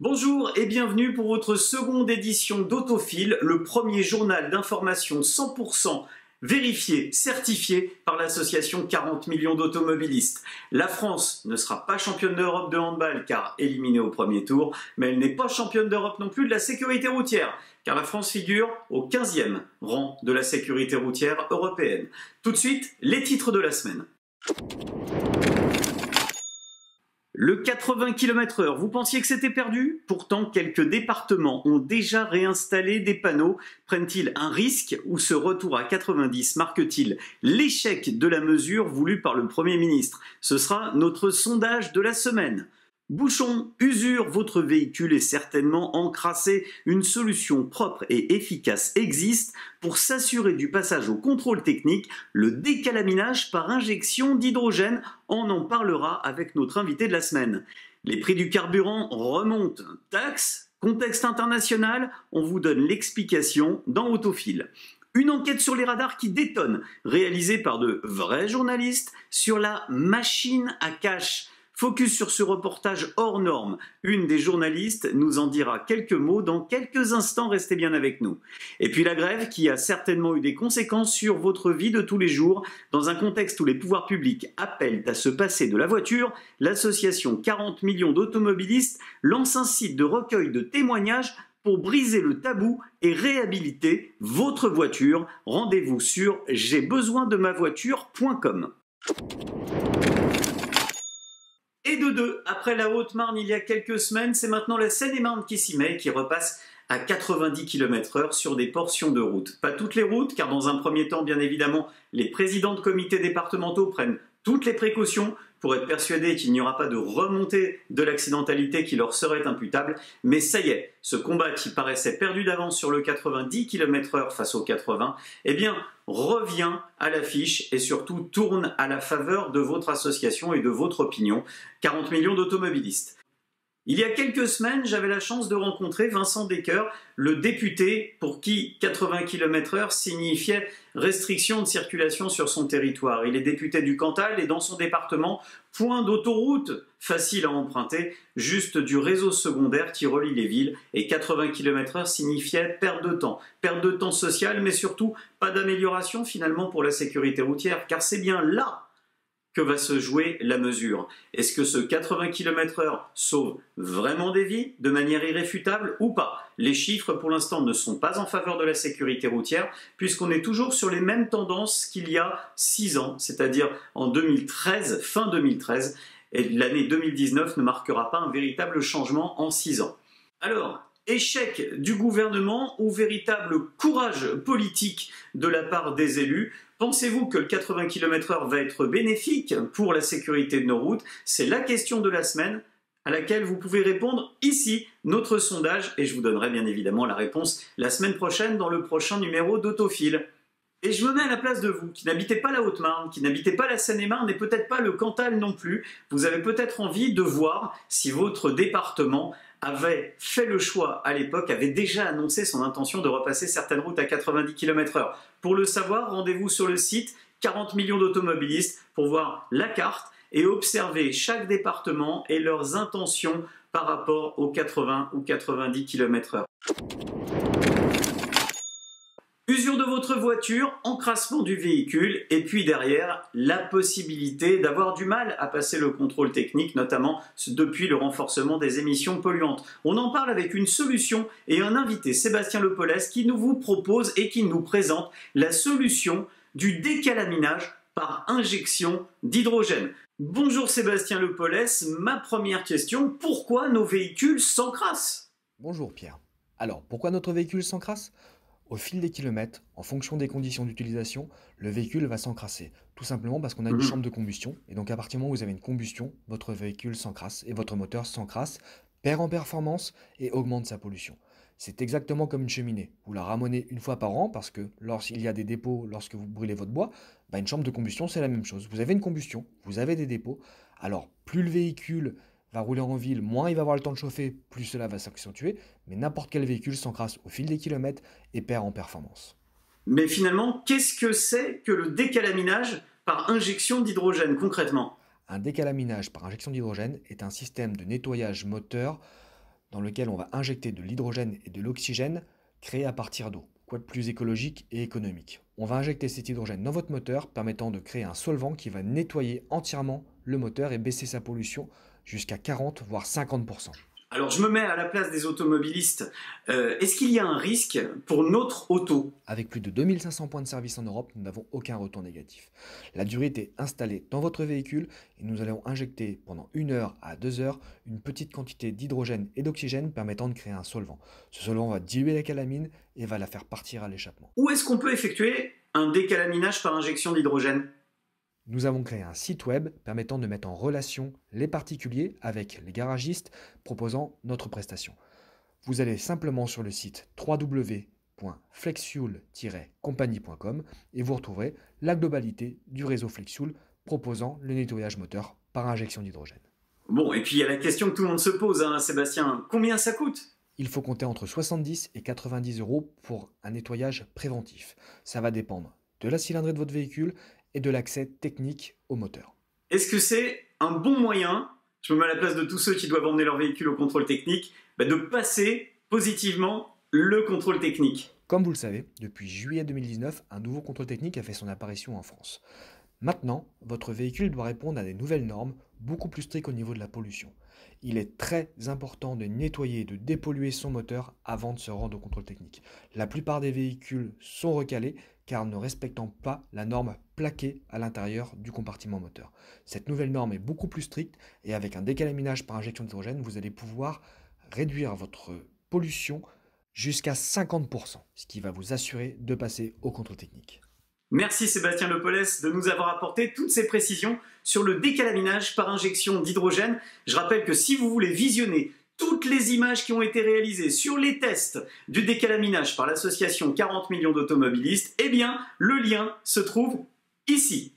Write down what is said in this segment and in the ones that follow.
Bonjour et bienvenue pour votre seconde édition d'Autophile, le premier journal d'information 100% vérifié, certifié par l'association 40 millions d'automobilistes. La France ne sera pas championne d'Europe de handball car éliminée au premier tour, mais elle n'est pas championne d'Europe non plus de la sécurité routière, car la France figure au 15e rang de la sécurité routière européenne. Tout de suite, les titres de la semaine. Le 80 km/h, vous pensiez que c'était perdu? Pourtant, quelques départements ont déjà réinstallé des panneaux. Prennent-ils un risque ou ce retour à 90 marque-t-il l'échec de la mesure voulue par le Premier ministre? Ce sera notre sondage de la semaine. Bouchon, usure, votre véhicule est certainement encrassé. Une solution propre et efficace existe pour s'assurer du passage au contrôle technique, le décalaminage par injection d'hydrogène. On en parlera avec notre invité de la semaine. Les prix du carburant remontent. Taxes, contexte international, on vous donne l'explication dans Autophile. Une enquête sur les radars qui détonne, réalisée par de vrais journalistes sur la machine à cash. Focus sur ce reportage hors norme. Une des journalistes nous en dira quelques mots dans quelques instants, restez bien avec nous. Et puis la grève qui a certainement eu des conséquences sur votre vie de tous les jours. Dans un contexte où les pouvoirs publics appellent à se passer de la voiture, l'association 40 millions d'automobilistes lance un site de recueil de témoignages pour briser le tabou et réhabiliter votre voiture. Rendez-vous sur j'aisbesoindemavoiture.com. Et de deux, après la Haute-Marne il y a quelques semaines, c'est maintenant la Seine-et-Marne qui s'y met et qui repasse à 90 km/h sur des portions de route. Pas toutes les routes, car dans un premier temps, bien évidemment, les présidents de comités départementaux prennent toutes les précautions pour être persuadés qu'il n'y aura pas de remontée de l'accidentalité qui leur serait imputable. Mais ça y est, ce combat qui paraissait perdu d'avance sur le 90 km/h face au 80, eh bien, revient à l'affiche et surtout tourne à la faveur de votre association et de votre opinion, 40 millions d'automobilistes. Il y a quelques semaines, j'avais la chance de rencontrer Vincent Decker, le député pour qui 80 km/h signifiait restriction de circulation sur son territoire. Il est député du Cantal et dans son département, point d'autoroute facile à emprunter, juste du réseau secondaire qui relie les villes, et 80 km/h signifiait perte de temps social, mais surtout pas d'amélioration finalement pour la sécurité routière, car c'est bien là que va se jouer la mesure. Est-ce que ce 80 km/h sauve vraiment des vies de manière irréfutable ou pas? Les chiffres pour l'instant ne sont pas en faveur de la sécurité routière puisqu'on est toujours sur les mêmes tendances qu'il y a 6 ans, c'est-à-dire en 2013, fin 2013, et l'année 2019 ne marquera pas un véritable changement en 6 ans. Alors, échec du gouvernement ou véritable courage politique de la part des élus? Pensez-vous que le 80 km/h va être bénéfique pour la sécurité de nos routes? C'est la question de la semaine à laquelle vous pouvez répondre ici, notre sondage, et je vous donnerai bien évidemment la réponse la semaine prochaine dans le prochain numéro d'Autophile. Et je me mets à la place de vous, qui n'habitez pas la Haute-Marne, qui n'habitez pas la Seine-et-Marne et peut-être pas le Cantal non plus. Vous avez peut-être envie de voir si votre département avait fait le choix à l'époque, avait déjà annoncé son intention de repasser certaines routes à 90 km/h. Pour le savoir, rendez-vous sur le site 40 millions d'automobilistes pour voir la carte et observer chaque département et leurs intentions par rapport aux 80 ou 90 km/h. Usure de votre voiture, encrassement du véhicule et puis derrière la possibilité d'avoir du mal à passer le contrôle technique, notamment depuis le renforcement des émissions polluantes. On en parle avec une solution et un invité, Sébastien Lepolès, qui nous vous propose et qui nous présente la solution du décalaminage par injection d'hydrogène. Bonjour Sébastien Lepolès, ma première question, pourquoi nos véhicules s'encrassent? Bonjour Pierre. Alors, pourquoi notre véhicule s'encrasse? Au fil des kilomètres, en fonction des conditions d'utilisation, le véhicule va s'encrasser. Tout simplement parce qu'on a une chambre de combustion. Et donc à partir du moment où vous avez une combustion, votre véhicule s'encrasse et votre moteur s'encrasse, perd en performance et augmente sa pollution. C'est exactement comme une cheminée. Vous la ramenez une fois par an parce que lorsqu'il y a des dépôts, lorsque vous brûlez votre bois, une chambre de combustion c'est la même chose. Vous avez une combustion, vous avez des dépôts. Alors plus le véhicule va rouler en ville, moins il va avoir le temps de chauffer, plus cela va s'accentuer, mais n'importe quel véhicule s'encrasse au fil des kilomètres et perd en performance. Mais finalement, qu'est-ce que c'est que le décalaminage par injection d'hydrogène concrètement? Un décalaminage par injection d'hydrogène est un système de nettoyage moteur dans lequel on va injecter de l'hydrogène et de l'oxygène créés à partir d'eau. Quoi de plus écologique et économique? On va injecter cet hydrogène dans votre moteur, permettant de créer un solvant qui va nettoyer entièrement le moteur et baisser sa pollution jusqu'à 40 voire 50%. Alors je me mets à la place des automobilistes. Est-ce qu'il y a un risque pour notre auto? Avec plus de 2500 points de service en Europe, nous n'avons aucun retour négatif. La durée est installée dans votre véhicule et nous allons injecter pendant 1 heure à 2 heures une petite quantité d'hydrogène et d'oxygène permettant de créer un solvant. Ce solvant va diluer la calamine et va la faire partir à l'échappement. Où est-ce qu'on peut effectuer un décalaminage par injection d'hydrogène? Nous avons créé un site web permettant de mettre en relation les particuliers avec les garagistes proposant notre prestation. Vous allez simplement sur le site www.flexfuel-compagnie.com et vous retrouverez la globalité du réseau Flexfuel proposant le nettoyage moteur par injection d'hydrogène. Bon, et puis il y a la question que tout le monde se pose, hein, Sébastien. Combien ça coûte? Il faut compter entre 70 et 90 euros pour un nettoyage préventif. Ça va dépendre de la cylindrée de votre véhicule et de l'accès technique au moteur. Est-ce que c'est un bon moyen, je me mets à la place de tous ceux qui doivent emmener leur véhicule au contrôle technique, de passer positivement le contrôle technique? Comme vous le savez, depuis juillet 2019, un nouveau contrôle technique a fait son apparition en France. Maintenant, votre véhicule doit répondre à des nouvelles normes beaucoup plus strictes au niveau de la pollution. Il est très important de nettoyer et de dépolluer son moteur avant de se rendre au contrôle technique. La plupart des véhicules sont recalés car ne respectant pas la norme plaquée à l'intérieur du compartiment moteur. Cette nouvelle norme est beaucoup plus stricte et avec un décalaminage par injection d'hydrogène, vous allez pouvoir réduire votre pollution jusqu'à 50%, ce qui va vous assurer de passer au contrôle technique. Merci Sébastien Lepolès de nous avoir apporté toutes ces précisions sur le décalaminage par injection d'hydrogène. Je rappelle que si vous voulez visionner toutes les images qui ont été réalisées sur les tests du décalaminage par l'association 40 millions d'automobilistes, eh bien le lien se trouve ici.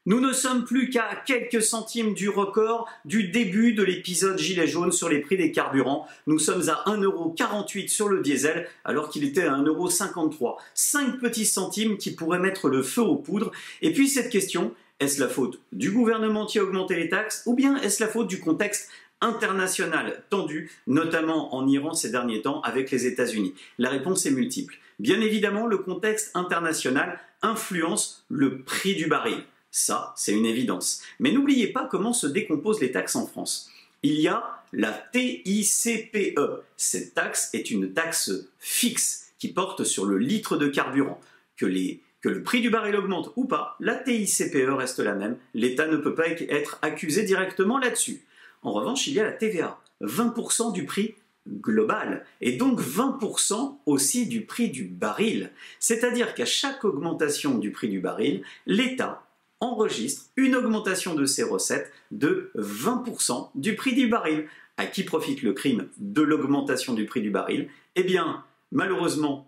Nous ne sommes plus qu'à quelques centimes du record du début de l'épisode Gilets jaunes sur les prix des carburants. Nous sommes à 1,48 € sur le diesel alors qu'il était à 1,53 €. 5 petits centimes qui pourraient mettre le feu aux poudres. Et puis cette question, est-ce la faute du gouvernement qui a augmenté les taxes ou bien est-ce la faute du contexte international tendu, notamment en Iran ces derniers temps avec les États-Unis? La réponse est multiple. Bien évidemment, le contexte international influence le prix du baril. Ça, c'est une évidence. Mais n'oubliez pas comment se décomposent les taxes en France. Il y a la TICPE. Cette taxe est une taxe fixe qui porte sur le litre de carburant. Que le prix du baril augmente ou pas, la TICPE reste la même. L'État ne peut pas être accusé directement là-dessus. En revanche, il y a la TVA, 20% du prix global, et donc 20% aussi du prix du baril. C'est-à-dire qu'à chaque augmentation du prix du baril, l'État enregistre une augmentation de ses recettes de 20% du prix du baril. À qui profite le crime de l'augmentation du prix du baril? Eh bien, malheureusement,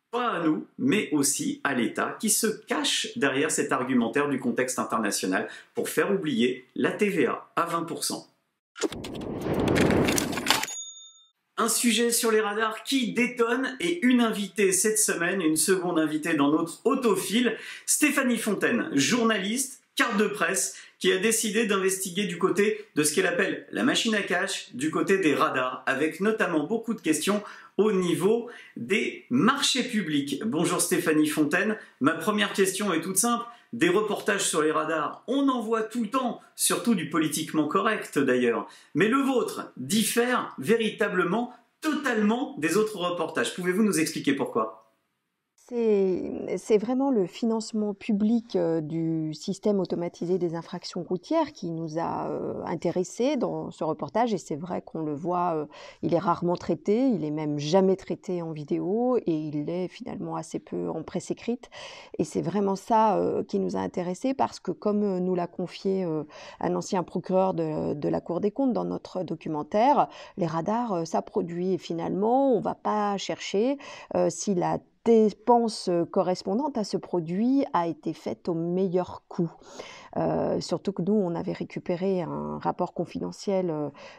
pas à nous, mais aussi à l'État qui se cache derrière cet argumentaire du contexte international pour faire oublier la TVA à 20%. Un sujet sur les radars qui détonne et une invitée cette semaine, une seconde invitée dans notre autofile, Stéphanie Fontaine, journaliste, carte de presse, qui a décidé d'investiguer du côté de ce qu'elle appelle la machine à cash, du côté des radars, avec notamment beaucoup de questions au niveau des marchés publics. Bonjour Stéphanie Fontaine, ma première question est toute simple. Des reportages sur les radars, on en voit tout le temps, surtout du politiquement correct d'ailleurs. Mais le vôtre diffère véritablement, totalement des autres reportages. Pouvez-vous nous expliquer pourquoi ? C'est vraiment le financement public du système automatisé des infractions routières qui nous a intéressés dans ce reportage. Et c'est vrai qu'on le voit, il est rarement traité, il est même jamais traité en vidéo et il l'est finalement assez peu en presse écrite. Et c'est vraiment ça qui nous a intéressés parce que comme nous l'a confié un ancien procureur de la Cour des comptes dans notre documentaire, les radars, ça produit et finalement on ne va pas chercher si la dépense correspondante à ce produit a été faite au meilleur coût. Surtout que nous, on avait récupéré un rapport confidentiel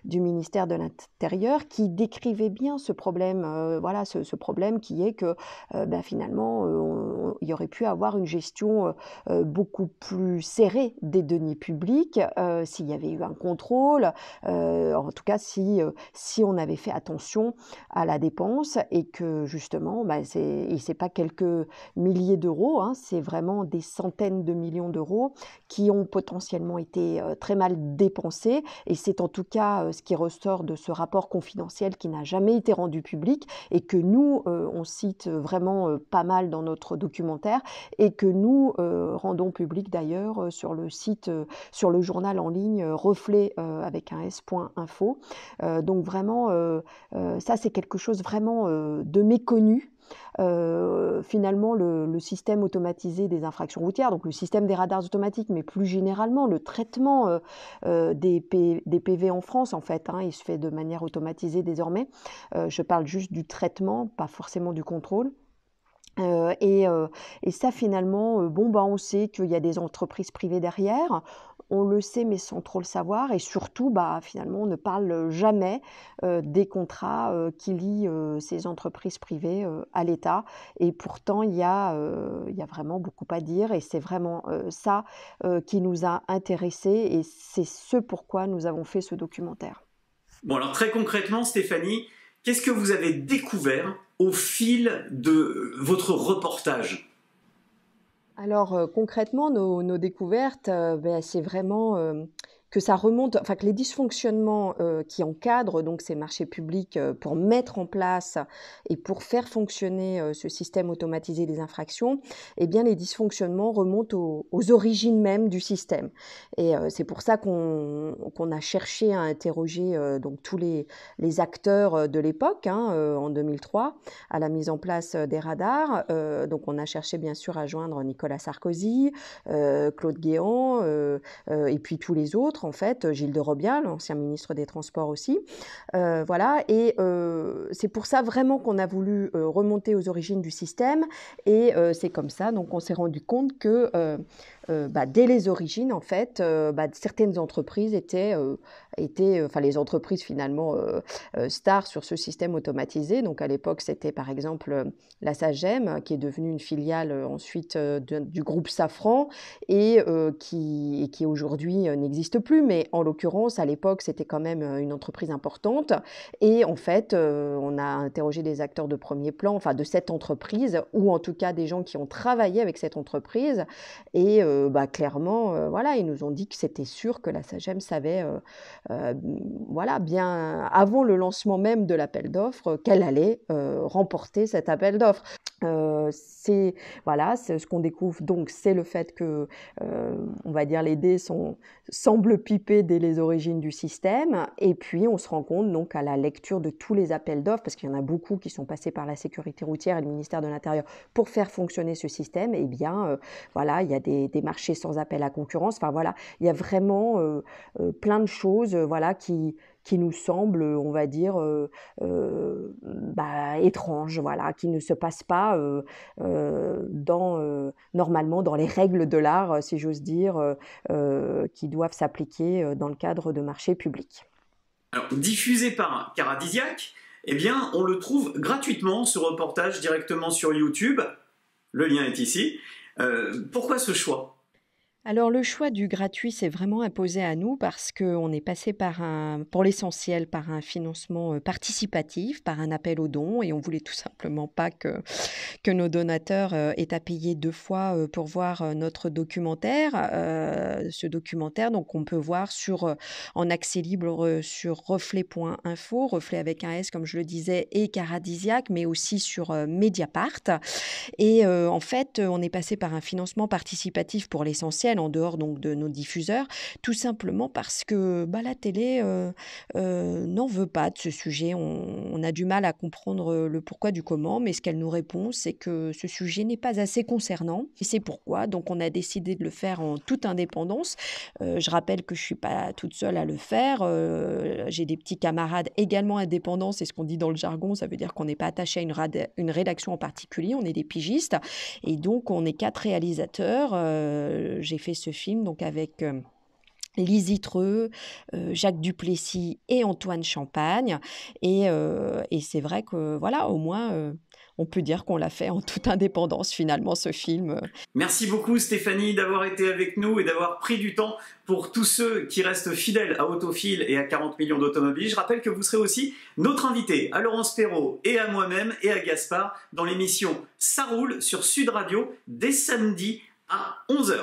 du ministère de l'Intérieur qui décrivait bien ce problème, voilà, ce problème qui est que finalement, il y aurait pu avoir une gestion beaucoup plus serrée des deniers publics s'il y avait eu un contrôle, en tout cas si on avait fait attention à la dépense et que justement, c'est pas quelques milliers d'euros, hein, c'est vraiment des centaines de millions d'euros qui ont potentiellement été très mal dépensés. Et c'est en tout cas ce qui ressort de ce rapport confidentiel qui n'a jamais été rendu public et que nous, on cite vraiment pas mal dans notre documentaire et que nous rendons public d'ailleurs sur le site, sur le journal en ligne reflet avec un s.info. Donc vraiment, ça c'est quelque chose vraiment de méconnu. Finalement le système automatisé des infractions routières, donc le système des radars automatiques, mais plus généralement le traitement des PV en France en fait, hein, il se fait de manière automatisée désormais. Je parle juste du traitement, pas forcément du contrôle. Et ça finalement, on sait qu'il y a des entreprises privées derrière, on le sait mais sans trop le savoir et surtout, finalement on ne parle jamais des contrats qui lient ces entreprises privées à l'État et pourtant il y a vraiment beaucoup à dire et c'est vraiment ça qui nous a intéressés et c'est ce pourquoi nous avons fait ce documentaire. Bon alors très concrètement Stéphanie, qu'est-ce que vous avez découvert au fil de votre reportage? Alors concrètement, nos découvertes, c'est vraiment que ça remonte, enfin que les dysfonctionnements qui encadrent donc ces marchés publics pour mettre en place et pour faire fonctionner ce système automatisé des infractions, eh bien les dysfonctionnements remontent aux origines même du système. Et c'est pour ça qu'on a cherché à interroger donc tous les acteurs de l'époque, hein, en 2003, à la mise en place des radars. Donc on a cherché bien sûr à joindre Nicolas Sarkozy, Claude Guéant et puis tous les autres. En fait, Gilles de Robial, l'ancien ministre des Transports aussi. Voilà, et c'est pour ça vraiment qu'on a voulu remonter aux origines du système, et c'est comme ça, donc on s'est rendu compte que dès les origines, en fait, certaines entreprises étaient les entreprises finalement stars sur ce système automatisé. Donc à l'époque, c'était par exemple la Sagem, qui est devenue une filiale ensuite du groupe Safran et qui aujourd'hui n'existe plus. Mais en l'occurrence, à l'époque, c'était quand même une entreprise importante. Et en fait, on a interrogé des acteurs de premier plan, enfin de cette entreprise, ou en tout cas des gens qui ont travaillé avec cette entreprise. Et clairement, voilà, ils nous ont dit que c'était sûr que la Sagem savait, voilà, bien avant le lancement même de l'appel d'offres, qu'elle allait remporter cet appel d'offres. C'est ce qu'on découvre donc, c'est le fait que, on va dire, les dés semblent piper dès les origines du système, et puis on se rend compte donc à la lecture de tous les appels d'offres, parce qu'il y en a beaucoup qui sont passés par la sécurité routière et le ministère de l'Intérieur pour faire fonctionner ce système, et bien voilà, il y a des marchés sans appel à concurrence, enfin voilà, il y a vraiment plein de choses voilà, qui nous semblent, on va dire, étranges, voilà, qui ne se passent pas normalement dans les règles de l'art, si j'ose dire, qui doivent s'appliquer dans le cadre de marchés publics. Alors, diffusé par Caradisiac, eh bien, on le trouve gratuitement, ce reportage, directement sur YouTube. Le lien est ici. Pourquoi ce choix ? Alors le choix du gratuit s'est vraiment imposé à nous parce qu'on est passé pour l'essentiel, par un financement participatif, par un appel aux dons, et on voulait tout simplement pas que nos donateurs aient à payer 2 fois pour voir notre documentaire. Ce documentaire, donc on peut voir en accès libre sur reflet.info, reflet avec un S comme je le disais, et Caradisiac, mais aussi sur Mediapart. Et en fait, on est passé par un financement participatif pour l'essentiel. traditionnels, en dehors donc de nos diffuseurs, tout simplement parce que la télé n'en veut pas de ce sujet. On a du mal à comprendre le pourquoi du comment, mais ce qu'elle nous répond, c'est que ce sujet n'est pas assez concernant. Et c'est pourquoi donc on a décidé de le faire en toute indépendance. Je rappelle que je suis pas toute seule à le faire. J'ai des petits camarades également indépendants. C'est ce qu'on dit dans le jargon. Ça veut dire qu'on n'est pas attaché à une rédaction en particulier. On est des pigistes. Et donc, on est 4 réalisateurs. J'ai fait ce film donc avec Lise Itreux, Jacques Duplessis et Antoine Champagne. Et c'est vrai que, voilà, au moins, on peut dire qu'on l'a fait en toute indépendance, finalement, ce film. Merci beaucoup Stéphanie d'avoir été avec nous et d'avoir pris du temps pour tous ceux qui restent fidèles à Autofil et à 40 millions d'automobiles. Je rappelle que vous serez aussi notre invité, à Laurence Perrault et à moi-même et à Gaspard, dans l'émission Ça roule sur Sud Radio, dès samedi à 11 h.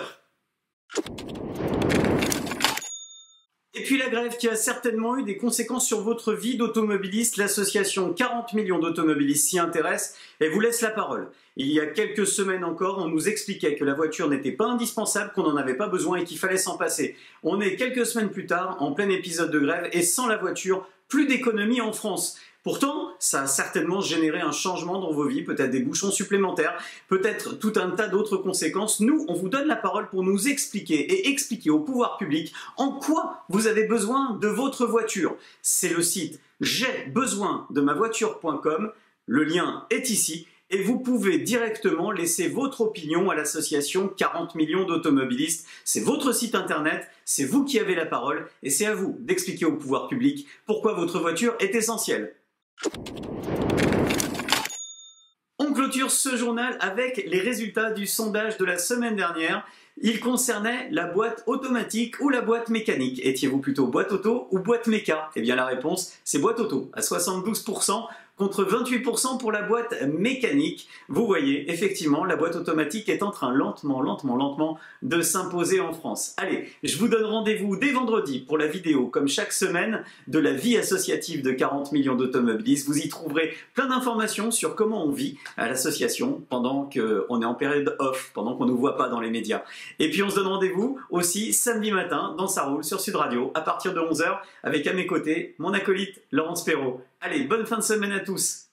Et puis la grève qui a certainement eu des conséquences sur votre vie d'automobiliste. L'association 40 millions d'automobilistes s'y intéresse et vous laisse la parole. Il y a quelques semaines encore, on nous expliquait que la voiture n'était pas indispensable, qu'on n'en avait pas besoin et qu'il fallait s'en passer. On est quelques semaines plus tard, en plein épisode de grève, et sans la voiture, plus d'économie en France. Pourtant, ça a certainement généré un changement dans vos vies, peut-être des bouchons supplémentaires, peut-être tout un tas d'autres conséquences. Nous, on vous donne la parole pour nous expliquer et expliquer au pouvoir public en quoi vous avez besoin de votre voiture. C'est le site j'aibesoindemavoiture.com, le lien est ici, et vous pouvez directement laisser votre opinion à l'association 40 millions d'automobilistes. C'est votre site internet, c'est vous qui avez la parole, et c'est à vous d'expliquer au pouvoir public pourquoi votre voiture est essentielle. On clôture ce journal avec les résultats du sondage de la semaine dernière. Il concernait la boîte automatique ou la boîte mécanique. Étiez-vous plutôt boîte auto ou boîte méca? Eh bien la réponse, c'est boîte auto, à 72%, contre 28% pour la boîte mécanique. Vous voyez, effectivement, la boîte automatique est en train lentement de s'imposer en France. Allez, je vous donne rendez-vous dès vendredi pour la vidéo, comme chaque semaine, de la vie associative de 40 millions d'automobilistes. Vous y trouverez plein d'informations sur comment on vit à l'association pendant qu'on est en période off, pendant qu'on ne nous voit pas dans les médias. Et puis on se donne rendez-vous aussi samedi matin dans Ça roule sur Sud Radio à partir de 11 h avec à mes côtés mon acolyte Laurence Perrault. Allez, bonne fin de semaine à tous.